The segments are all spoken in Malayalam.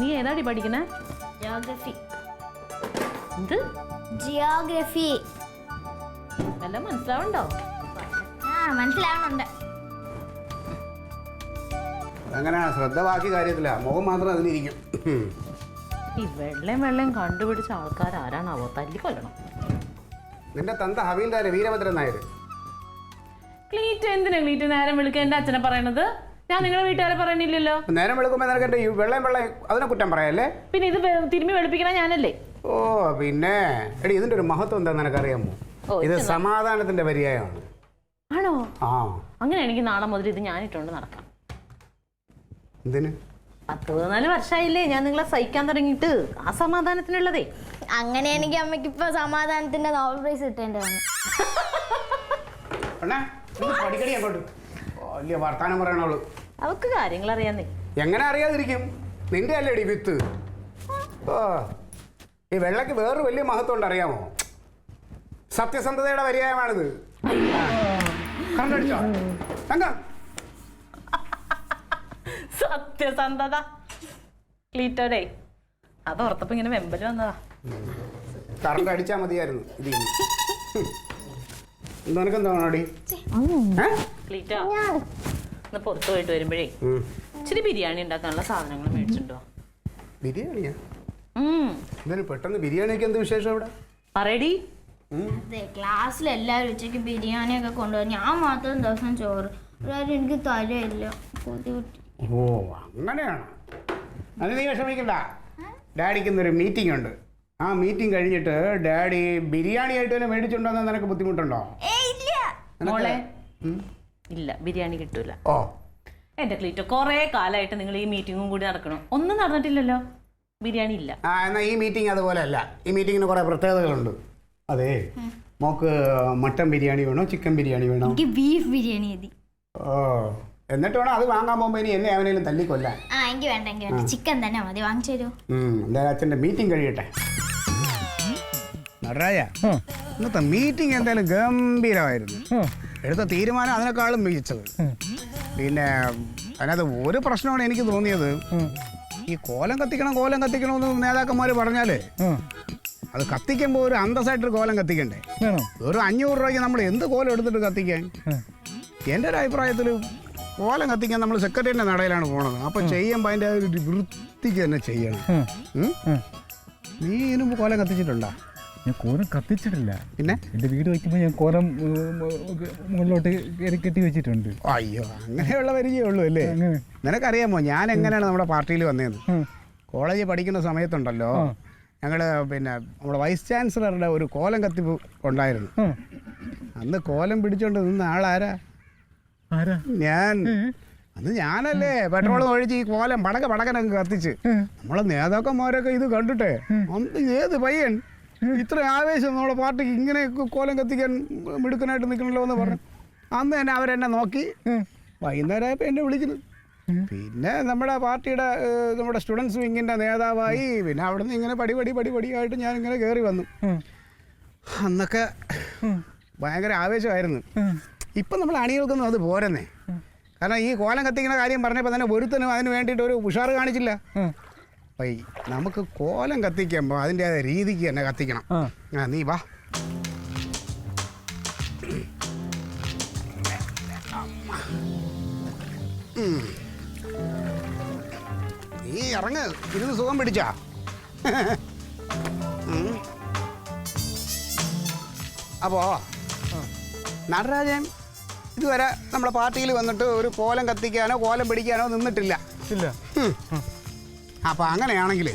നീ ഏതാടി പഠിക്കണേ? ജിയോഗ്രഫി. എന്ത്? ജിയോഗ്രഫി. വല്ല മനസ്സിലാവണ്ടോ? മനസ്സിലാവുന്നുണ്ട്. അങ്ങനെ ശ്രദ്ധ ബാക്കി കാര്യത്തില്ല, മുഖം മാത്രം അതിലിരിക്കും. ഈ വെള്ളം കണ്ടുപിടിച്ച ആൾക്കാർ ആരാണാവോ? തല്ലിക്കൊല്ലണം. നിന്റെ തന്ത ഹവീൽദാര് വീരഭദ്രൻ നായർ. ക്ലീറ്റ് എന്തിനാ ക്ലീറ്റ് നേരം വിളിക്കാൻ എൻ്റെ അച്ഛനെ പറയണത്? ഞാൻ നിങ്ങളുടെ വീട്ടുകാരെ പറയണില്ലല്ലോ. നേരം വെളുക്കുമ്പോൾ നിനക്ക് എൻ്റെ വെള്ളം അതിനെ കുറ്റം പറയാല്ലേ? പിന്നെ ഇത് തിരുമ്മി വെളുപ്പിക്കണ ഞാനല്ലേ? ഓ പിന്നെ എടി, ഇതിന്റെ ഒരു മഹത്വം എന്താ നിനക്കറിയാമോ? ഇത് സമാധാനത്തിന്റെ പര്യായമാണ്. ആണോ? ആ, അങ്ങനെ എനിക്ക് നാളെ മുതൽ ഇത് ഞാനിട്ടുകൊണ്ട് നടക്കാം. എന്തിന്? 14 വർഷമായില്ലേ ഞാൻ നിങ്ങളെ സഹിക്കാൻ തുടങ്ങിയിട്ട്. ആ സമാധാനത്തിനുള്ളതേ. അങ്ങനെയാണെങ്കിൽ അമ്മയ്ക്ക് ഇപ്പൊ സമാധാനത്തിന്റെ നോബൽ പ്രൈസ് കിട്ടേണ്ടതാണ്. പഠിക്കടി അങ്ങോട്ട്. വലിയ വർത്താനം പറയണവള്. അവക്ക് കാര്യങ്ങൾ അറിയാന്നേ. എങ്ങനെ അറിയാതിരിക്കും? നിന്റെ അല്ലേടി വിത്ത്. ഓ, ഈ വെള്ളക്ക് വേറൊരു വലിയ മഹത്വം ഉണ്ട്, അറിയാമോ? സത്യസന്ധതയുടെ പര്യായമാണിത്. കണ്ടടിച്ചോ? സത്യസന്ധത ക്ലീറ്റോടെ അതോർത്തപ്പോ ഇങ്ങനെ വെമ്പല് വന്നതാ. കറണ്ട് അടിച്ചാ മതിയായിരുന്നു. ഇത് നിനക്കെന്താണോടി? ക്ലീറ്റോ ഒന്ന് പുറത്തു പോയിട്ട് വരുമ്പോഴേ ഇച്ചിരി ബിരിയാണി ഉണ്ടാക്കാനുള്ള സാധനങ്ങൾ മേടിച്ചിട്ടുണ്ടോ? ബിരിയാണിയാ? എന്തായാലും പെട്ടെന്ന് ബിരിയാണിക്ക് എന്ത് വിശേഷം ഇവിടെ? പറയടി. അതെ, ക്ലാസ്സിൽ എല്ലാവരും ഉച്ചയ്ക്ക് ബിരിയാണി ഒക്കെ കൊണ്ടുവരും. ഞാൻ മാത്രം ദിവസം ചോറ്. എനിക്ക് തരയില്ല. ഓ അങ്ങനെയാണ്. അത് നീ വിഷമിക്കണ്ട. ഡാഡിക്ക് ഇന്നൊരു മീറ്റിംഗ് ഉണ്ട്. ആ മീറ്റിംഗ് കഴിഞ്ഞിട്ട് ഡാഡി ബിരിയാണി ആയിട്ട് തന്നെ മേടിച്ചിട്ടുണ്ടോ? നിനക്ക് ബുദ്ധിമുട്ടുണ്ടോ? മോളെ ഇല്ല, ബിരിയാണി കിട്ടൂല. ഓ എന്റെ ക്ലീറ്റോ, കുറെ കാലമായിട്ട് നിങ്ങൾ ഈ മീറ്റിംഗും കൂടി നടക്കണം. ഒന്നും നടന്നിട്ടില്ലല്ലോ. ബിരിയാണി ഇല്ല. ആ എന്നാ ഈ മീറ്റിംഗ് അതുപോലെ അല്ല. ഈ മീറ്റിങ്ങിന് കുറെ പ്രത്യേകതകളുണ്ട്. അതെ, മോക്ക് മട്ടൻ ബിരിയാണി വേണോ ചിക്കൻ ബിരിയാണി വേണോ? എനിക്ക് ബീഫ് ബിരിയാണി മതി. ഓ, എന്നിട്ട് വേണം അത് വാങ്ങാൻ പോകുമ്പോ ഇനി എന്നെ അവനേലും തല്ലിക്കൊല്ലാൻ. എനിക്ക് വേണ്ട, ചിക്കൻ തന്നെ മതി. വാങ്ങിച്ചു തരുമോ? എന്തായാലും അച്ഛൻ്റെ മീറ്റിംഗ് കഴിയട്ടെ. നടരാജ, ഇന്നത്തെ മീറ്റിംഗ് എന്തായാലും ഗംഭീരമായിരുന്നു. എടുത്ത തീരുമാനം അതിനേക്കാളും മികച്ചത്. പിന്നെ അതിനകത്ത് ഒരു പ്രശ്നമാണ് എനിക്ക് തോന്നിയത്. ഈ കോലം കത്തിക്കണമെന്ന് നേതാക്കന്മാർ പറഞ്ഞാലേ അത് കത്തിക്കുമ്പോൾ ഒരു അന്തസ്സായിട്ടൊരു കോലം കത്തിക്കണ്ടേ? ഒരു 500 രൂപയ്ക്ക് നമ്മൾ എന്ത് കോലം എടുത്തിട്ട് കത്തിക്കാൻ? എൻ്റെ ഒരു അഭിപ്രായത്തിൽ കോലം കത്തിക്കാൻ നമ്മൾ സെക്രട്ടറിയുടെ നടയിലാണ് പോണത്. അപ്പൊ ചെയ്യുമ്പോൾ അതിൻ്റെ ഒരു വൃത്തിക്ക് തന്നെ ചെയ്യണം. നീ ഇതിനു മുമ്പ് കോലം കത്തിച്ചിട്ടുണ്ടോ? ഞാൻ കോലം കത്തിച്ചിട്ടില്ല. പിന്നെ എൻ്റെ വീട് വയ്ക്കുമ്പോൾ ഞാൻ കോലം മുകളിലോട്ട് കെട്ടി വെച്ചിട്ടുണ്ട്. അയ്യോ, അങ്ങനെയുള്ള പരിചയമുള്ളൂ അല്ലേ? നിനക്കറിയാമോ ഞാൻ എങ്ങനെയാണ് നമ്മുടെ പാർട്ടിയിൽ വന്നതെന്ന്? കോളേജിൽ പഠിക്കുന്ന സമയത്തുണ്ടല്ലോ, ഞങ്ങള് പിന്നെ നമ്മുടെ വൈസ് ചാൻസലറുടെ ഒരു കോലം കത്തിപ്പ് ഉണ്ടായിരുന്നു. അന്ന് കോലം പിടിച്ചോണ്ട് നിന്ന ആളാരാ? ഞാൻ. അന്ന് ഞാനല്ലേ പെട്രോൾ ഒഴിച്ച് ഈ കോലം പടക്കനങ്ങ് കത്തിച്ച്. നമ്മളെ നേതാക്കന്മാരൊക്കെ ഇത് കണ്ടിട്ടേ അന്ന് ഏത് പയ്യൻ ഇത്ര ആവേശം നമ്മുടെ പാർട്ടിക്ക് ഇങ്ങനെ കോലം കത്തിക്കാൻ മിടുക്കനായിട്ട് നിൽക്കണല്ലോ എന്ന് പറഞ്ഞു. അന്ന് തന്നെ അവരെന്നെ നോക്കി വൈകുന്നേരമായപ്പോൾ എന്നെ വിളിക്കുന്നു. പിന്നെ നമ്മുടെ പാർട്ടിയുടെ നമ്മുടെ സ്റ്റുഡൻസ് വിങ്ങിൻ്റെ നേതാവായി. പിന്നെ അവിടെ നിന്ന് ഇങ്ങനെ പടിയായിട്ട് ഞാൻ ഇങ്ങനെ കയറി വന്നു. അന്നൊക്കെ ഭയങ്കര ആവേശമായിരുന്നു. ഇപ്പം നമ്മൾ അണികൾക്കൊന്നും അത് പോരെന്നേ. കാരണം ഈ കോലം കത്തിക്കുന്ന കാര്യം പറഞ്ഞപ്പോൾ തന്നെ ഒരുത്തനും അതിന് വേണ്ടിയിട്ട് ഒരു ഉഷാറ് കാണിച്ചില്ല. അപ്പം നമുക്ക് കോലം കത്തിക്കുമ്പോൾ അതിൻ്റെ രീതിക്ക് തന്നെ കത്തിക്കണം. നീ വാ. നീ ഇറങ്ങ്, ഇരുന്ന് സുഖം പിടിച്ചാ. അപ്പോ നടരാജൻ ഇതുവരെ നമ്മുടെ പാർട്ടിയിൽ വന്നിട്ട് ഒരു കോലം കത്തിക്കാനോ കോലം പിടിക്കാനോ നിന്നിട്ടില്ല. അപ്പൊ അങ്ങനെയാണെങ്കിൽ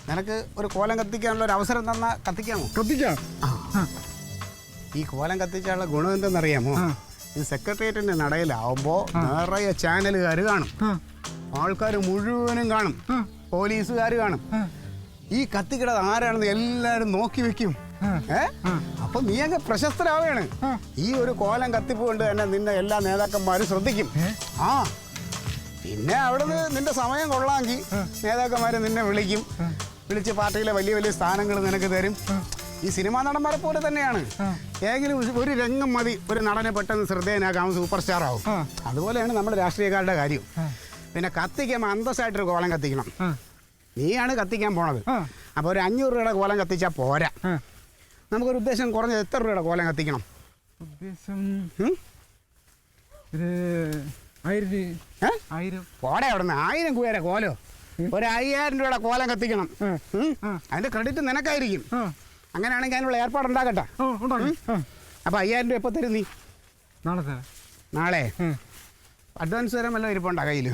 നിനക്ക് ഒരു കോലം കത്തിക്കാനുള്ള ഒരു അവസരം തന്നാ കത്തിക്കാമോ? കത്തിക്കാം. ഈ കോലം കത്തിച്ചാലുള്ള ഗുണം എന്തെന്നറിയാമോ? ഈ സെക്രട്ടേറിയറ്റിന്റെ നടയിലാവുമ്പോ നിറയെ ചാനലുകാർ കാണും, ആൾക്കാർ മുഴുവനും കാണും, പോലീസുകാർ കാണും. ഈ കത്തിക്കിടത് ആരാണെന്ന് എല്ലാരും നോക്കി വെക്കും. അപ്പൊ നീ അങ്ങ് പ്രശസ്തരാവുകയാണ്. ഈ ഒരു കോലം കത്തിപ്പ് കൊണ്ട് തന്നെ നിന്നെ എല്ലാ നേതാക്കന്മാരും ശ്രദ്ധിക്കും. പിന്നെ അവിടുന്ന് നിന്റെ സമയം കൊള്ളാമെങ്കിൽ നേതാക്കന്മാര് നിന്നെ വിളിച്ച് പാർട്ടിയിലെ വലിയ വലിയ സ്ഥാനങ്ങൾ നിനക്ക് തരും. ഈ സിനിമാ നടന്മാരെ പോലെ തന്നെയാണ്. ഏതെങ്കിലും ഒരു രംഗം മതി ഒരു നടനെ പെട്ടെന്ന് ശ്രദ്ധേയനാകാൻ, സൂപ്പർ സ്റ്റാർ ആവും. അതുപോലെയാണ് നമ്മുടെ രാഷ്ട്രീയക്കാരുടെ കാര്യം. പിന്നെ കത്തിക്കുമ്പോൾ അന്തസ്സായിട്ടൊരു കോലം കത്തിക്കണം. നീയാണ് കത്തിക്കാൻ പോണത്. അപ്പോൾ ഒരു 500 രൂപയുടെ കോലം കത്തിച്ചാൽ പോരാ. നമുക്കൊരു ഉദ്ദേശം കുറഞ്ഞത് എത്ര രൂപയുടെ കോലം കത്തിക്കണം? ഉദ്ദേശം ഒരു 1000 പോടെ അവിടെ നിന്ന് 1000 രൂപയുടെ കോലോ? ഒരു 5000 രൂപയുടെ കോലം കത്തിക്കണം. അതിൻ്റെ ക്രെഡിറ്റ് നിനക്കായിരിക്കും. അങ്ങനെയാണെങ്കിൽ അതിനുള്ള ഏർപ്പാടുണ്ടാകട്ടെ. അപ്പോൾ 5000 രൂപ എപ്പോൾ തരും നീ? നാളെ അഡ്വാൻസ് തരാൻ വല്ല ഇരിപ്പുണ്ടോ കയ്യിൽ?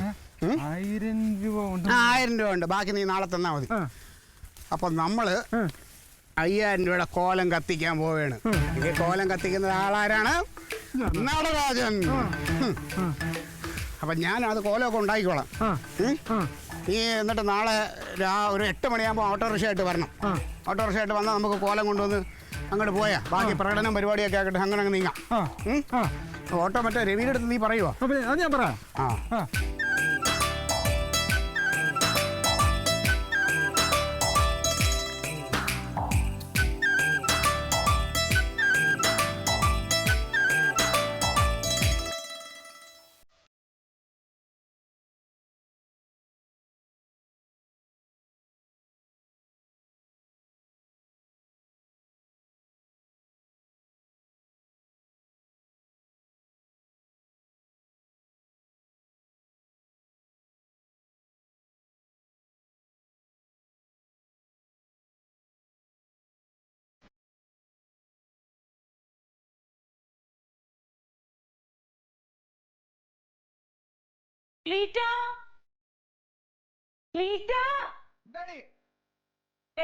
1000 രൂപ ഉണ്ട്. 1000 രൂപ ഉണ്ട്. ബാക്കി നീ നാളെ തന്നാൽ മതി. അപ്പം നമ്മൾ 5000 രൂപയുടെ കോലം കത്തിക്കാൻ പോവുകയാണ്. ഈ കോലം കത്തിക്കുന്ന ആളാരാണ്? നടരാജൻ. അപ്പം ഞാൻ അത് കോലമൊക്കെ ഉണ്ടാക്കിക്കോളാം. നീ എന്നിട്ട് നാളെ ഒരു 8 മണിയാകുമ്പോൾ ഓട്ടോറിക്ഷ ആയിട്ട് വരണം. ഓട്ടോറിക്ഷ ആയിട്ട് വന്നാൽ നമുക്ക് കോലം കൊണ്ടുവന്ന് അങ്ങോട്ട് പോയാൽ ബാക്കി പ്രകടനം പരിപാടിയൊക്കെ ആക്കട്ടെ. അങ്ങനെ നീങ്ങാം. ഓട്ടോ മറ്റേ രവിയുടെ അടുത്ത് നീ പറയുമോ? അത് ഞാൻ പറയാം.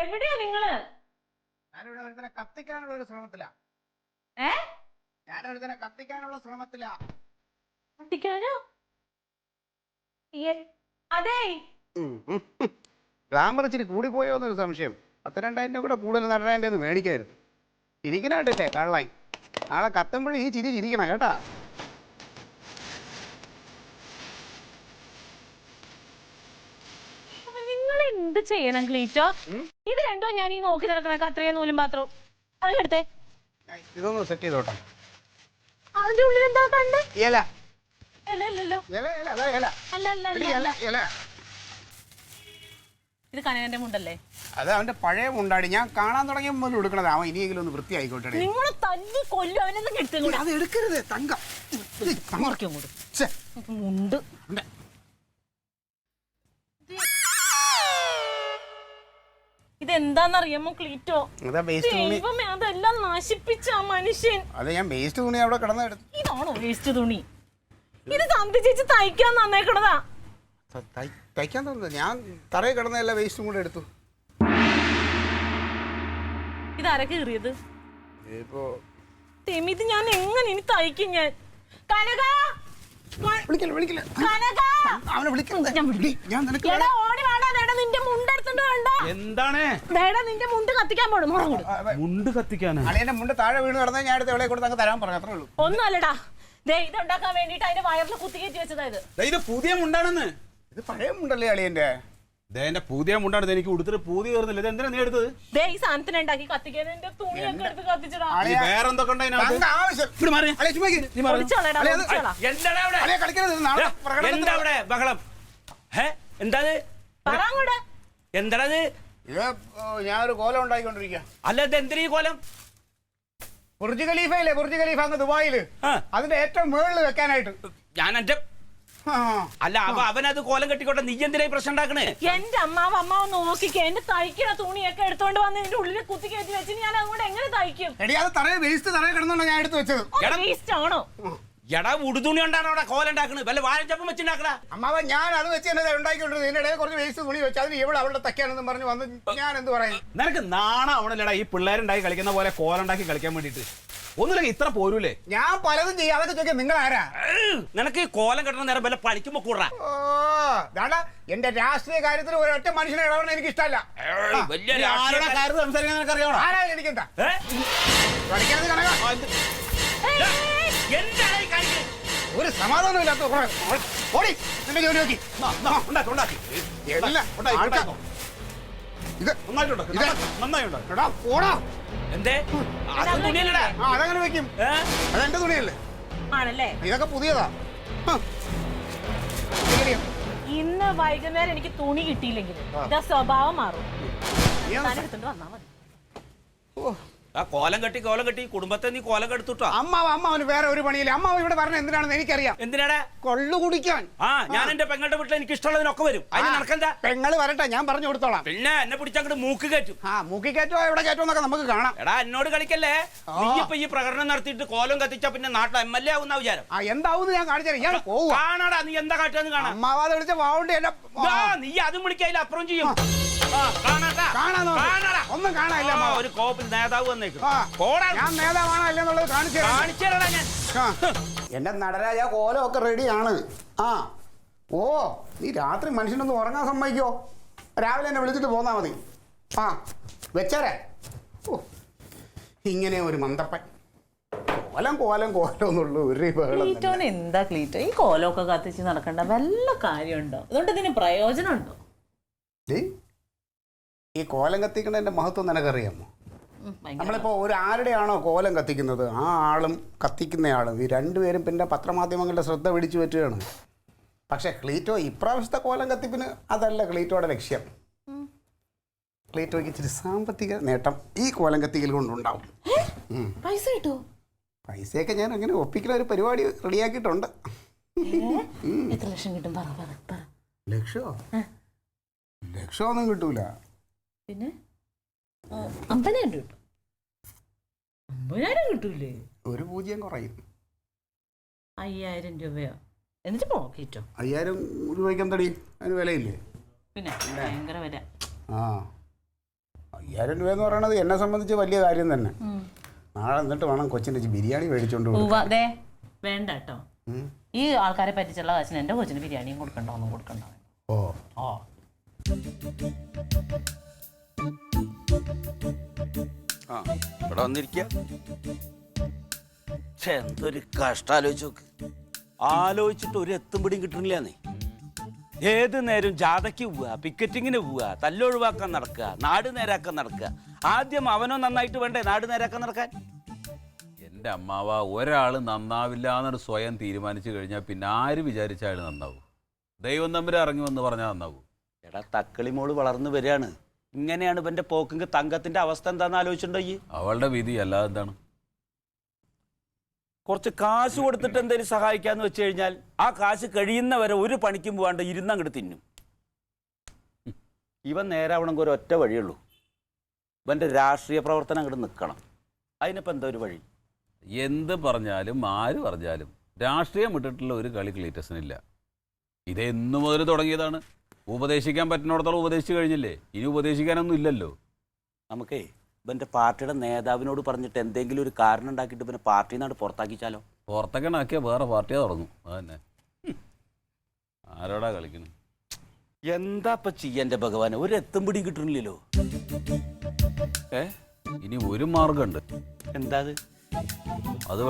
എവിടെയാ നിങ്ങള്? ഞാനിവിടെ കത്തിക്കാനുള്ള ഒരു ശ്രമത്തിലാ. കത്തിക്കാനുള്ള ശ്രമത്തിലാ. കത്തിക്കാനോ? അതെ, ഗ്ലാമർ ഇച്ചിരി കൂടിപ്പോയോ എന്നൊരു സംശയം. 10,000-2000 രൂപ കൂടെ കൂടുതൽ നടനായിട്ട് മേടിക്കായിരുന്നു. ചിരിക്കണായിട്ടില്ലേ കള്ളായി? നാളെ കത്തുമ്പോഴേ ഈ ചിരിക്കണം കേട്ടാ. എന്ത് ചെയ്യണം ക്ലീറ്റോ? ഇത് രണ്ടോ ഞാൻ ഈ നോക്കി നടക്കണ അത്രയും നൂലും പാത്രവും അതെടുത്തേ. ഇതൊന്ന് സെറ്റ് ചെയ്തോട്ടെ. അതിന്റെ ഉള്ളിൽ എന്താ കണ്ട്? ഇത് കനകന്റെ മുണ്ടല്ലേ? അത് അവന്റെ പഴയ മുണ്ടാടി. ഞാൻ കാണാൻ തുടങ്ങിയ മുതൽ എടുക്കണത്. അവൻ ഇനിയെങ്കിലും ഒന്ന് വൃത്തിയായിക്കോട്ടെ. നിങ്ങൾ തല്ലി കൊല്ലും അവനൊന്നും എടുത്തു. അത് എടുക്കരുത് തങ്കം. മുണ്ട് ഇതെന്താന്നറിയാമോ ക്ലീറ്റോ? ദൈവമേ, അതെല്ലാം നശിപ്പിച്ച ആ മനുഷ്യൻ. അതെ, ഞാൻ വേസ്റ്റ് തുണി അവിടെ കിടന്നെടുത്തു. ഇതാണോ വേസ്റ്റ് തുണി? ഇത് സന്ധി ചേച്ചി തയ്ക്കാൻ നന്നേക്കണതാ. തയ്ക്കാൻ തോന്നുന്നത് ഞാൻ തറയിൽ കിടന്നല്ല വേസ്റ്റും കൂടെ എടുത്തു. ഇതാരാ കീറിയത്? ഇത് ഞാൻ എങ്ങനെ ഇനി തയ്ക്കും? ഞാൻ കനക നിന്റെ മുണ്ട് കത്തിക്കാൻ പോണം. മുണ്ട് കത്തിക്കാനാ? അളിയന്റെ മുണ്ട് താഴെ വീണ് കിടന്നാൽ ഞാൻ അടുത്ത് എവിടെ കൊടുത്ത് അങ്ങ് തരാൻ പറഞ്ഞു. അത്രേ ഉള്ളൂ. ഒന്നും അല്ലടാ, ഇത് ഉണ്ടാക്കാൻ വേണ്ടിട്ട് അതിന്റെ വയറിൽ കുത്തിക്കയറ്റി വെച്ചതായത്. ഇത് പുതിയ മുണ്ടാണെന്ന്. ഇത് പഴയ മുണ്ടല്ലേ അളിയന്റെ? എന്റെ പുതിയ മുണ്ടാണ്. എനിക്ക് കൊടുത്തിട്ട് പൂതി കയറുന്നില്ല. ഇത് എന്തിനാ നീ എടുത്തത്? ഈ സാധനത്തിന് ഉണ്ടാക്കി കത്തിക്കാൻ എന്റെ തുണിയൊക്കെ എടുത്ത് കത്തിച്ചടാ. വേറെന്തൊക്കെ ബഹളം? എന്താണത്? ഞാനൊരു കോലം ഉണ്ടാക്കിക്കൊണ്ടിരിക്കുക. അല്ല, ഇത് എന്തിനാ ഈ കോലം? ബുർജ് ഖലീഫയില്ലേ? ബുർജ് ഖലീഫ അങ്ങ് ദുബായില്. അതിന്റെ ഏറ്റവും മുകളിൽ വെക്കാനായിട്ട്. ഞാൻ എന്റെ അല്ല, അപ്പൊ അവനത് കോലം കെട്ടിക്കോട്ടെ. നീ എന്തിനാ പ്രശ്നം ഉണ്ടാക്കണേ? എന്റെ അമ്മാവ് നോക്കിക്കേ, എന്റെ തയ്ക്കണ തുണിയൊക്കെ എടുത്തോണ്ട് വന്ന് എന്റെ ഉള്ളിൽ കുത്തി കയറ്റി വെച്ച് ഞാൻ അതുകൊണ്ട് എങ്ങനെ തയ്ക്കും? വേസ്റ്റ് തറയിൽ കിടന്നോണ്ടോ ഞാൻ എടുത്ത് വെച്ചത്? വേസ്റ്റ് ആണോ? എടാ, ഉടുതുണി കൊണ്ടാണ് അവിടെ കോലം ഉണ്ടാക്കണത്. വല്ല വാഴച്ചപ്പം വെച്ചുണ്ടാക്കണ? അമ്മാവ, ഞാൻ അത് വെച്ച് തന്നെ ഉണ്ടാക്കിക്കൊണ്ടിരുന്നത്. ഇതിന്റെ ഇടയിൽ കുറച്ച് വേസ്റ്റ് തുണി വെച്ച് അതിന് ഇവിടെ അവളുടെ തയ്ക്കാനെന്ന് പറഞ്ഞു വന്ന് ഞാൻ എന്ത് പറയും? നിനക്ക് നാണം ആവണല്ലേടാ ഈ പിള്ളേരുണ്ടാക്കി കളിക്കുന്ന പോലെ കോലം ഉണ്ടാക്കി കളിക്കാൻ വേണ്ടിട്ട്? ഒന്നുമില്ലെങ്കിൽ ഇത്ര പോരൂലേ? ഞാൻ പലതും ചെയ്യാം. അതൊക്കെ ചോദിക്കാം, നിങ്ങൾ ആരാ? നിനക്ക് ഈ കോലം കെട്ടണ നേരം വല്ല പഴിക്കുമ്പോ കൂടാ. എന്റെ രാഷ്ട്രീയ കാര്യത്തിൽ ഒരൊറ്റ മനുഷ്യനെ ഇടപെടാൻ എനിക്ക് ഇഷ്ടമല്ല. സംസാരിക്കാൻ നിനക്കറിയാവോ? ആരാ എനിക്കെന്താ? ഒരു സമാധാനമില്ലാത്ത ഓടി എന്റെ ജോലി നോക്കി. അതങ്ങനെ വെക്കും. അതെന്റെ തുണിയല്ലേ? ആണല്ലേ? ഇതൊക്കെ പുതിയതാ. ഈ ഇന്ന് വൈകുന്നേരം എനിക്ക് തുണി കിട്ടിയില്ലെങ്കിൽ ഇതാ സ്വഭാവം മാറും. എടുത്തോണ്ട് വന്നാ മതി. ആ കോലം കെട്ടി കുടുംബത്തെ നീ കോലം കെടുത്തുട്ടോ. അമ്മാവന് വേറെ ഒരു പണിയില്ല. അമ്മാവ് ഇവിടെ പറഞ്ഞ എന്തിനാണെന്ന് എനിക്കറിയാം. എന്തിനാടാ? കൊള്ളു കുടിക്കാൻ. ഞാൻ എന്റെ പെങ്ങളുടെ വീട്ടിൽ എനിക്ക് ഇഷ്ടമുള്ളതിനൊക്കെ വരും. അതിന് നടക്കണ്ട. പെങ്ങള് വരട്ടെ, ഞാൻ പറഞ്ഞു കൊടുത്തോളാം. പിന്നെ എന്നെ പിടിച്ചങ്ങോട്ട് മൂക്ക് കയറ്റും. മൂക്കി കയറ്റോ എവിടെ കയറ്റോ എന്നൊക്കെ നമുക്ക് കാണാം. എടാ എന്നോട് കളിക്കല്ലേ. നീ ഇപ്പൊ ഈ പ്രകടനം നടത്തിയിട്ട് കോലം കത്തിച്ചാ പിന്നെ നാട്ടിൽ MLA ആവുന്ന വിചാരം. എന്താവും ഞാൻ കാണിച്ചു പോവാ. കാണാടാ നീ എന്താ കാട്ടാന്ന് കാണാം. അമ്മാവാതെ വിളിച്ച വാവുണ്ട് എന്നെ. നീ അതും വിളിക്കാതില്ല അപ്പുറം ചെയ്യും. ഒന്നും കാണാനില്ല. ഒരു കോപ്പിൽ നേതാവ് വന്നേക്കും. ഞാൻ നേതാവാണോ അല്ലെന്നുള്ളത് കാണിച്ചു ഞാൻ. എന്റെ നടരാജ കോലമൊക്കെ റെഡിയാണ്. ഓ നീ രാത്രി മനുഷ്യനൊന്ന് ഉറങ്ങാൻ സമ്മതിക്കോ? രാവിലെ എന്നെ വിളിച്ചിട്ട് പോന്നാ മതി. വെച്ചേരെ. ഇങ്ങനെ ഒരു മന്ദപ്പൻ. കോലം എന്നുള്ളൂ ഒരു ക്ലീറ്റോന് എന്താ ക്ലീറ്റോ ഈ കോലമൊക്കെ കത്തിച്ച് നടക്കണ്ട വല്ല കാര്യമുണ്ടോ? അതുകൊണ്ട് ഇതിന് പ്രയോജനമുണ്ടോ? ഈ കോലം കത്തിക്കുന്നതിന്റെ മഹത്വം നിനക്കറിയാമോ? നമ്മളിപ്പോൾ ആരുടെയാണോ കോലം കത്തിക്കുന്നത് ആ ആളും കത്തിക്കുന്നയാളും ഈ രണ്ടുപേരും പിന്നെ പത്രമാധ്യമങ്ങളുടെ ശ്രദ്ധ പിടിച്ചു പറ്റുകയാണ്. പക്ഷെ ക്ലീറ്റോ ഇപ്രാവശ്യത്തെ കോലം കത്തിപ്പിന് അതല്ല ക്ലീറ്റോയുടെ ലക്ഷ്യം. ക്ലീറ്റോയ്ക്ക് ഇച്ചിരി സാമ്പത്തിക നേട്ടം ഈ കോലം കത്തിക്കൽ കൊണ്ടുണ്ടാവും. പൈസ കിട്ടുമോ? പൈസയൊക്കെ ഞാൻ അങ്ങനെ ഒപ്പിക്കുന്ന ഒരു പരിപാടി റെഡിയാക്കിയിട്ടുണ്ട്. എത്ര ലക്ഷം കിട്ടും? ലക്ഷമൊന്നും കിട്ടൂല. പിന്നെ 50,000 കിട്ടും. 50,000 കിട്ടൂലേ? ഒരു 0 കുറയും. 5,000 രൂപയോ? എന്നിട്ട് പോക്കിട്ടോ 5,000 രൂപയ്ക്ക് എന്തടി? അതിന് വിലയില്ലേ? പിന്നെ ഭയങ്കര വില. 5,000 രൂപയെന്ന് പറയണത് എന്നെ സംബന്ധിച്ച് വലിയ കാര്യം തന്നെ. നാളെ എന്നിട്ട് വേണം കൊച്ചിൻ്റെ ബിരിയാണി മേടിച്ചോണ്ട് അതെ വേണ്ട കേട്ടോ. ഈ ആൾക്കാരെ പറ്റിച്ചുള്ള കാശിന് എൻ്റെ കൊച്ചിന് ബിരിയാണിയും കൊടുക്കണ്ടോ? ഒന്നും കൊടുക്കണ്ടോ? ഇവിടെ വന്നിരിക്കുക. എന്തൊരു കഷ്ടം ആലോചിച്ച് നോക്ക്. ആലോചിച്ചിട്ട് ഒരു എത്തും പിടിയും കിട്ടണില്ലെന്നേ. ഏത് നേരം ജാഥയ്ക്ക് പോവുക, പിക്കറ്റിങ്ങിന് പോവുക, തല്ലൊഴിവാക്കാൻ നടക്കുക, നാട് നേരാക്കാൻ നടക്കുക. ആദ്യം അവനോ നന്നായിട്ട് വേണ്ടേ നാട് നേരാക്കാൻ നടക്കാൻ? എൻ്റെ അമ്മാവ ഒരാൾ നന്നാവില്ല എന്നൊരു സ്വയം തീരുമാനിച്ചു കഴിഞ്ഞാൽ പിന്നെ ആര് വിചാരിച്ച അയാൾ നന്നാവും? ദൈവം തമ്മിൽ ഇറങ്ങി വന്ന് പറഞ്ഞാൽ നന്നാവും. എടാ തക്കളി മോള് വളർന്നു വരികയാണ്. ഇങ്ങനെയാണ് ഇവന്റെ പോക്കെങ്കിൽ തങ്കത്തിന്റെ അവസ്ഥ എന്താന്ന് ആലോചിച്ചിട്ടുണ്ടോ? അവളുടെ വിധി അല്ലാതെ എന്താണ്? കുറച്ച് കാശ് കൊടുത്തിട്ട് എന്തെങ്കിലും സഹായിക്കാന്ന് വെച്ച് കഴിഞ്ഞാൽ ആ കാശ് കഴിയുന്നവരെ ഒരു പണിക്കും പോകാണ്ട് ഇരുന്നങ്ങോട്ട് തിന്നും. ഇവൻ നേരാവണമെങ്കിൽ ഒരു ഒറ്റ വഴിയുള്ളൂ. ഇവന്റെ രാഷ്ട്രീയ പ്രവർത്തനം അങ്ങോട്ട് നിൽക്കണം. അതിനിപ്പോൾ എന്താ ഒരു വഴി? എന്ത് പറഞ്ഞാലും ആര് പറഞ്ഞാലും രാഷ്ട്രീയം വിട്ടിട്ടുള്ള ഒരു കളി ക്ലീറ്റസിനില്ല. ഇതെന്നു മുതൽ തുടങ്ങിയതാണ്. ഉപദേശിക്കാൻ പറ്റുന്നിടത്തോളം ഉപദേശിച്ചു കഴിഞ്ഞില്ലേ? ഇനി ഉപദേശിക്കാനൊന്നും ഇല്ലല്ലോ. നമുക്കേ ഇവന്റെ പാർട്ടിയുടെ നേതാവിനോട് പറഞ്ഞിട്ട് എന്തെങ്കിലും ഒരു കാരണം ഉണ്ടാക്കിയിട്ട് പിന്നെ പാർട്ടിയിൽ നിന്നാണ് പുറത്താക്കിച്ചാലോ? പുറത്തേക്കണാക്കിയാൽ വേറെ പാർട്ടിയാ തുടങ്ങും. അതന്നെ. ആരോടാ കളിക്കുന്നത്? എന്താ ഇപ്പം ചെയ്യൻ്റെ ഭഗവാനെ? ഒരു എത്തും പിടിയും കിട്ടണില്ലല്ലോ. ഇനി ഒരു മാർഗമുണ്ട്. എന്താ അത്?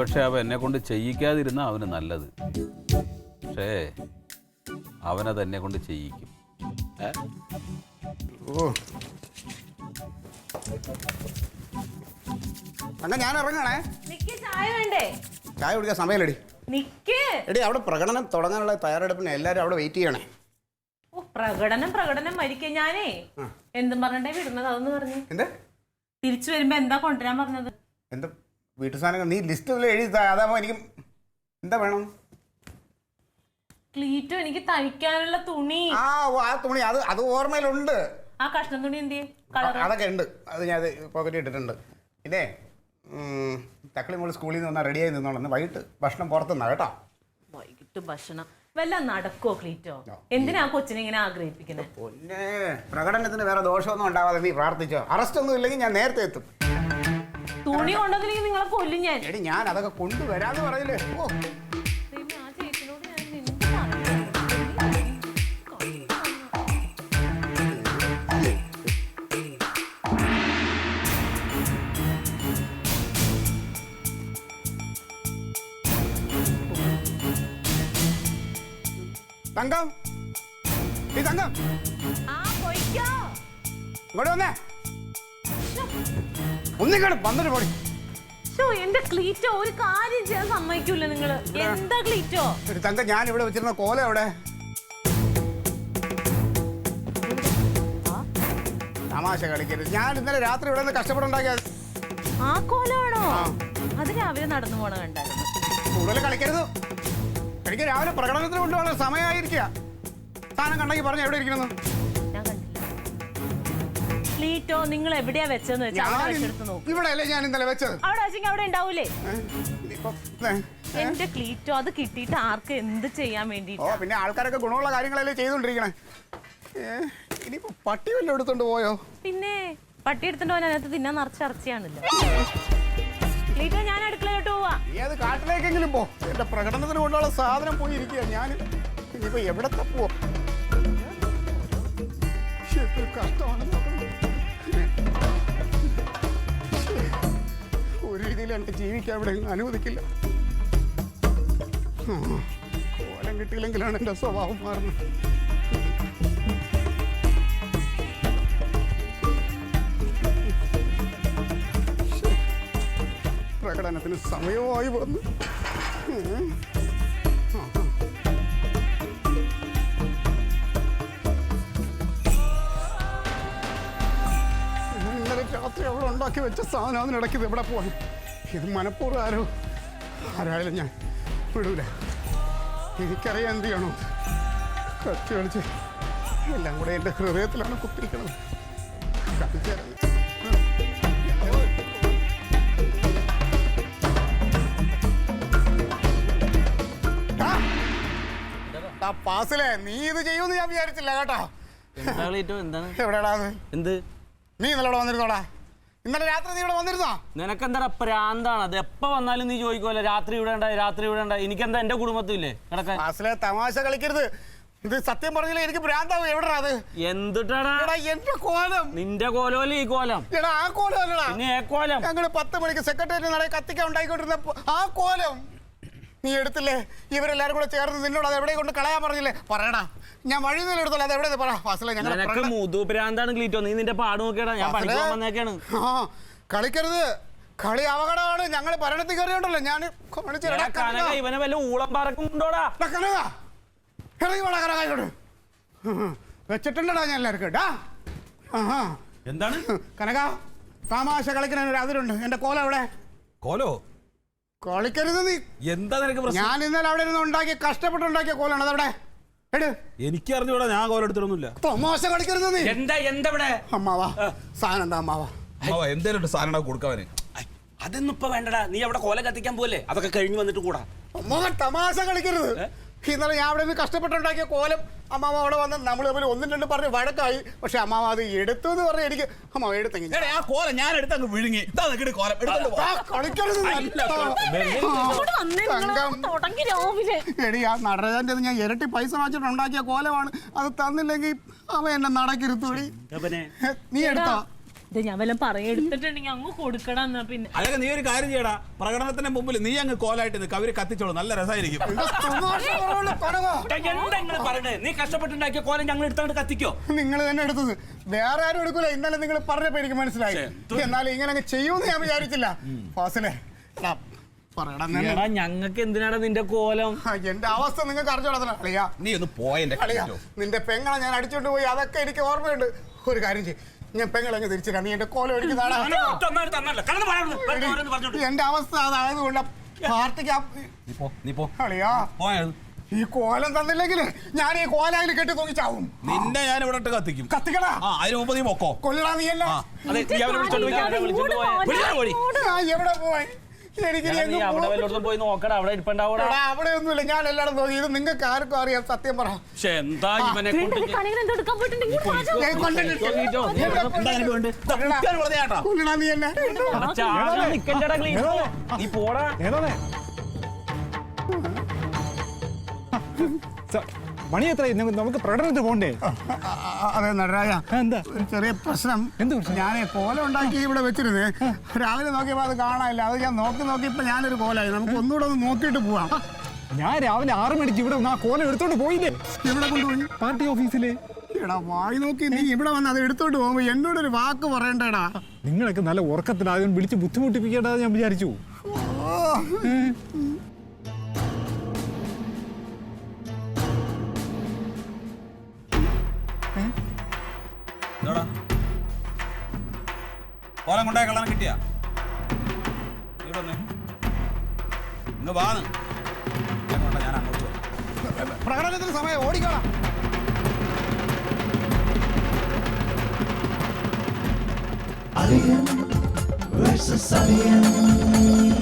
പക്ഷേ അവൻ എന്നെ കൊണ്ട് ചെയ്യിക്കാതിരുന്ന അവന് നല്ലത്. പക്ഷേ അവനത് എന്നെ കൊണ്ട് ചെയ്യിക്കും. ഞാൻ ഇറങ്ങണേ. ചായ വേണ്ടേ? ചായ കുടിക്കാൻ സമയമില്ലടി. എടി അവിടെ പ്രകടനം തുടങ്ങാനുള്ള തയ്യാറെടുപ്പിന് എല്ലാവരും അവിടെ വെയിറ്റ് ചെയ്യണേ. പ്രകടനം മരിക്കാൻ ഞാനേ എന്തും പറഞ്ഞേ വിടുന്നത്? അതൊന്ന് പറഞ്ഞു. എന്താ തിരിച്ചു വരുമ്പോ എന്താ കൊണ്ടുവരാൻ പറഞ്ഞത്? എന്താ വീട്ടു സാധനങ്ങൾ നീ ലിസ്റ്റ് എഴുതി അതാകുമ്പോ എനിക്ക് എന്താ വേണം? ക്ലീറ്റോ എനിക്ക് തയ്ക്കാനുള്ള തുണി. ആ തുണി അത് ഓർമ്മയിലുണ്ട്. ആ കഷ്ണം തുണി എന്ത്? അതൊക്കെ ഉണ്ട്. അത് ഞാൻ പോക്കറ്റിൽ ഇട്ടിട്ടുണ്ട്. പിന്നെ തക്കളി മോള് സ്കൂളിൽ നിന്ന് വന്നാൽ റെഡിയായി നിന്നോളന്ന്. വൈകിട്ട് ഭക്ഷണം പുറത്തുനിന്നാ കേട്ടോ. വൈകിട്ട് ഭക്ഷണം വല്ല നടക്കോ ക്ലീറ്റോ? എന്തിനാ കൊച്ചിനെ ഇങ്ങനെ ആഗ്രഹിപ്പിക്കുന്നത്? പിന്നെ പ്രകടനത്തിന് വേറെ ദോഷമൊന്നും ഉണ്ടാവാതെ നീ പ്രാർത്ഥിച്ചോ. അറസ്റ്റ് ഒന്നും ഇല്ലെങ്കിൽ ഞാൻ നേരത്തെ എത്തും. തുണി കൊണ്ടുവന്നില്ലെങ്കിൽ നിങ്ങളെ കൊല്ലും ഞാൻ. എടി ഞാൻ അതൊക്കെ കൊണ്ടുവരാന്ന് പറയില്ലേ. തങ്കം, ഈ തങ്കം ഇങ്ങോട്ട് വന്നേ. ഒന്നിങ്ങോട്ട് വന്നിട്ട് പോടി. എന്റെ ക്ലീറ്റോ ഒരു കാര്യം ചെയ്യാൻ സമ്മതിക്കൂല നിങ്ങള്. എന്താ ക്ലീറ്റോ? തങ്കം ഞാൻ ഇവിടെ വെച്ചിരുന്ന കോല എവിടെ? തമാശ കളിക്കരുത്. ഞാൻ ഇന്നലെ രാത്രി ഇവിടെ നിന്ന് കഷ്ടപ്പെട്ടുണ്ടാക്കിയത്. ആ കോലമാണോ? അത് രാവിലെ നടന്നു പോണ കണ്ടായിരുന്നു. കൂടുതൽ കളിക്കരുത്. എനിക്ക് രാവിലെ പ്രകടനത്തിന് കൊണ്ടുപോകാനുള്ള സമയമായിരിക്കുക. സാധനം കണ്ടെങ്കിൽ പറഞ്ഞു എവിടെ ഇരിക്കണമെന്ന്. ഞാൻ കണ്ടില്ല. ക്ലീറ്റോ, നിങ്ങൾ എവിടെയാ വെച്ചെന്ന് വെച്ചാൽ നോക്കും. ഇവിടെ അല്ലേ ഞാൻ ഇന്നലെ വെച്ചത്. അവിടെ വെച്ചെങ്കിൽ അവിടെ ഉണ്ടാവൂലേ? എന്റെ ക്ലീറ്റോ, അത് കിട്ടിയിട്ട് ആർക്ക് എന്ത് ചെയ്യാൻ വേണ്ടിട്ട്? ഓ, പിന്നെ ആൾക്കാരൊക്കെ ഗുണമുള്ള കാര്യങ്ങളല്ലേ ചെയ്തോണ്ടിരിക്കണേ. ഇനിയിപ്പോ പട്ടി വല്ലതും എടുത്തോണ്ട് പോയോ? പിന്നെ പട്ടി എടുത്തിട്ട് പോകാൻ അതിനകത്ത് തിന്നാൻ നിറച്ച് ഇറച്ചിയാണല്ലോ. ക്ലീറ്റോ, ഞാൻ അടുക്കളയിലോട്ട് പോവാ. നീ അത് കാട്ടിലേക്കെങ്കിലും പോ. എന്റെ പ്രകടനത്തിന് കൊണ്ടുള്ള സാധനം പോയി ഇരിക്കുക. ഞാൻ ഇനിയിപ്പോ എവിടെ തപ്പുവോ? കഷ്ടമാണ്. ഒരു രീതിയിൽ എന്റെ ജീവിക്കാൻ ഇവിടെ അനുവദിക്കില്ല. കോലം കിട്ടിയില്ലെങ്കിലാണ് എന്റെ സ്വഭാവം മാറുന്നത്. പ്രകടനത്തിന് സമയമായി വന്നു. ഇന്നലെ രാത്രി അവിടെ ഉണ്ടാക്കി വെച്ച സാധനം അതിനിടയ്ക്ക് ഇത് എവിടെ പോകാൻ? ഇത് മനഃപൂർവ്വം ആരായാലും ഞാൻ വിടൂല. എനിക്കറിയാം എന്ത് ചെയ്യണോ. കത്തി കളിച്ച് എല്ലാം കൂടെ എൻ്റെ ഹൃദയത്തിലാണ് കുത്തിരിക്കണത്. കത്തിച്ചേരാൻ പാസിലെ നീ ഇത് ചെയ്യുമെന്ന് ഞാൻ വിചാരിച്ചില്ല കേട്ടോ. എവിടെയാടാ അത്? എന്ത്? നീ ഇന്നലെ ഇവിടെ വന്നിരുന്നോടാ? ഇന്നലെ രാത്രി നീ ഇവിടെ വന്നിരുന്നോ? നിനക്കെന്താ പ്രാന്താണ്? അത് എപ്പോ വന്നാലും നീ ചോദിക്കുമല്ലോ രാത്രി ഇവിടെ ഉണ്ടായി, രാത്രി ഇവിടെ ഉണ്ടായി. എനിക്കെന്താ എന്റെ കുടുംബത്തില്ലേ കിടക്കാൻ? പാസിലെ തമാശ കളിക്കരുത്. ഇത് സത്യം പറഞ്ഞില്ല എനിക്ക് ഭ്രാന്താവും. എവിടെടാ അത്? എന്തിട്ടാടാ? എന്റെ കോലം. നിന്റെ കോലമല്ലേ ഈ കോലം? എടാ ആ കോലം അല്ലടാ. പിന്നെ ഏ കോലം? ഞങ്ങള് 10 മണിക്ക് സെക്രട്ടേറിയറ്റ് നടയിൽ കത്തിക്കാൻ ഉണ്ടായിക്കൊണ്ടിരുന്ന ആ കോലം നീ എടുത്തില്ലേ? ഇവരെല്ലാരും കൂടെ ചേർന്ന് നിന്നോട് അത് എവിടെ കൊണ്ട് കളയാൻ പറഞ്ഞില്ലേ? പറയടാ, ഞാൻ വഴി നിന്ന് എടുത്തോളൂ. അത് എവിടെ പറ ഫാസിലെ. നിനക്ക് മുതുഭ്രാന്താണ് ക്ലീറ്റോ. നീ നിന്റെ പാട് നോക്കിയടാ. ഞാൻ പഠിക്കാൻ വന്നേക്കാണ്. കളിക്കരുത്. കളി അപകടമാണ്. ഞങ്ങൾ ഭരണത്തിൽ കയറിയുണ്ടല്ലോ. ഞാൻ കനക ഇവനെ വല്ല ഊളം പറക്കുണ്ടോടാ? ഇറങ്ങി വേണം കനകായിക്കോട്ട് വെച്ചിട്ടുണ്ടടാ ഞാൻ എല്ലാവർക്കും. എന്താണ് കനക, തമാശ കളിക്കുന്ന ഒരു അതിരുണ്ട്. എന്റെ കോലം എവിടെ? കോലോ? കളിക്കരുത് നീ. എന്താ നിനക്ക് പ്രശ്നം? ഞാൻ ഇന്നലെ അവിടെ ഇരുന്ന് ഉണ്ടാക്കിയ കഷ്ടപ്പെട്ടുണ്ടാക്കിയ കോലാണ്. അതവിടെ എനിക്ക് അറിഞ്ഞൂടാ. ഞാൻ കോലം എടുത്തിട്ടൊന്നുമില്ല. തമാശ കളിക്കരുത് നീ. എന്താ അമ്മാവാ സാധനം എന്താ അമ്മാവാ? എന്തേലും സാധനം കൊടുക്കാവന്. അതൊന്നും ഇപ്പൊ വേണ്ടടാ. നീ അവിടെ കോലം കത്തിക്കാൻ പോലെ അതൊക്കെ കഴിഞ്ഞ് വന്നിട്ട് കൂടാ. അമ്മാവ തമാശ കളിക്കരുത്. ഇന്നലെ ഞാൻ അവിടെ നിന്ന് കഷ്ടപ്പെട്ടുണ്ടാക്കിയ കോലം അമ്മാവ അവിടെ വന്ന് നമ്മൾ തമ്മിൽ 1-2 പറഞ്ഞ് വഴക്കായി. പക്ഷെ അമ്മാവ അത് എടുത്തു എന്ന് പറഞ്ഞ് എനിക്ക് അമ്മാവ എടുത്തെങ്കിൽ ആ കോലം ഞാൻ എടുത്തങ്ങ് വിഴുങ്ങി. കളിക്കരുത്. എടി ആ നടരാജന്റെ ഞാൻ ഇരട്ടി പൈസ വാങ്ങിച്ചിട്ട് ഉണ്ടാക്കിയ കോലമാണ്. അത് തന്നില്ലെങ്കിൽ അവ എന്നെ നടക്കിരുത്തൂടി. നീ എടുത്തോ? ഞാൻ വല്ല എടുത്തിട്ടുണ്ടെങ്കിൽ അങ്ങ് കൊടുക്കണം. എന്നാ പിന്നെ അതൊക്കെ നീ ഒരു കാര്യം ചെയ്യടാ. പ്രകടനത്തിന്റെ മുമ്പിൽ നീ അങ്ങ് കോലായിട്ട് നിൽക്കുക. അവര് കത്തിച്ചോളൂ. നല്ല രസമായിരിക്കും. നീ കഷ്ടപ്പെട്ടുണ്ടാക്കിയ കോലം ഞങ്ങൾ എടുത്തോണ്ട് കത്തിക്കോ? നിങ്ങൾ തന്നെ എടുത്തത്. വേറെ ആരും എടുക്കൂല. ഇന്നലെ നിങ്ങൾ പറഞ്ഞപ്പോ എനിക്ക് മനസ്സിലായി. എന്നാലും ഇങ്ങനെ ചെയ്യുമെന്ന് ഞാൻ വിചാരിച്ചില്ല. ഫാസിലെ ഞങ്ങൾക്ക് എന്തിനാണ് നിന്റെ കോലം? എന്റെ അവസ്ഥ നിങ്ങൾക്ക് അറിഞ്ഞോളാ. നീ ഒന്ന് പോയെന്റെ നിന്റെ പെങ്ങളെ ഞാൻ അടിച്ചോണ്ട് പോയി. അതൊക്കെ എനിക്ക് ഓർമ്മയുണ്ട്. ഒരു കാര്യം ചെയ്യും, ഞാൻ പെങ്ങളങ്ങ് തിരിച്ചിടാം. നീ എന്റെ കോലം എനിക്ക് എന്റെ അവസ്ഥ അതായതുകൊണ്ട് പാർട്ടിക്ക് ഈ കോലം തന്നില്ലെങ്കിൽ ഞാൻ ഈ കോലായിൽ കെട്ടി തൂങ്ങിച്ചാവും. നിന്നെ ഞാൻ ഇവിടെ കത്തിക്കും. കത്തിക്കടാ. അതിന് മുമ്പ് നീ പൊക്കോ. കൊല്ലടാ നീ എല്ലാം. എവിടെ പോയി? പോയി നോക്കടാ. അവിടെ ഇരിപ്പുണ്ടാവൂടാ. അവിടെ ഒന്നുമില്ല. ഞാൻ എല്ലാവരും നോക്കി. ഇത് നിങ്ങൾക്ക് ആർക്കും അറിയാം. സത്യം പറ. എന്താ ഇവനെ കൊല്ലടാ നീ എന്നെ. നീ പോടാ. മണി എത്ര? നമുക്ക് പ്രകടനത്തിന് പോണ്ടേ? അതെ നടരാജ, എന്താ ഒരു ചെറിയ പ്രശ്നം. ഞാൻ കോലം ഉണ്ടാക്കി ഇവിടെ വെച്ചിരുന്നേ. രാവിലെ നോക്കിയപ്പോൾ അത് കാണാനില്ല. അത് ഞാൻ നോക്കിയപ്പോൾ ഞാനൊരു കോലായി. നമുക്ക് ഒന്നുകൂടെ ഒന്ന് നോക്കിയിട്ട് പോവാം. ഞാൻ രാവിലെ 6 മണിക്ക് ഇവിടെ ആ കോലം എടുത്തോണ്ട് പോയില്ലേ? ഇവിടെ കൊണ്ടുപോയി പാർട്ടി ഓഫീസില്. എടാ വായി നോക്കി നീ ഇവിടെ വന്ന് അത് എടുത്തോണ്ട് പോകുമ്പോ എന്നോടൊരു വാക്ക് പറയണ്ടേടാ. നിങ്ങളൊക്കെ നല്ല ഉറക്കത്തിലാകും വിളിച്ച് ബുദ്ധിമുട്ടിപ്പിക്കേണ്ടത് ഞാൻ വിചാരിച്ചു. കോലം കൊണ്ടായ കള്ളനെ കിട്ടിയാ ഇന്ന് വാന്ന് ഞാൻ അങ്ങോട്ട് വരാം. പ്രകടനത്തിന് സമയം ഓടിക്കോളാം. Alien versus Alien.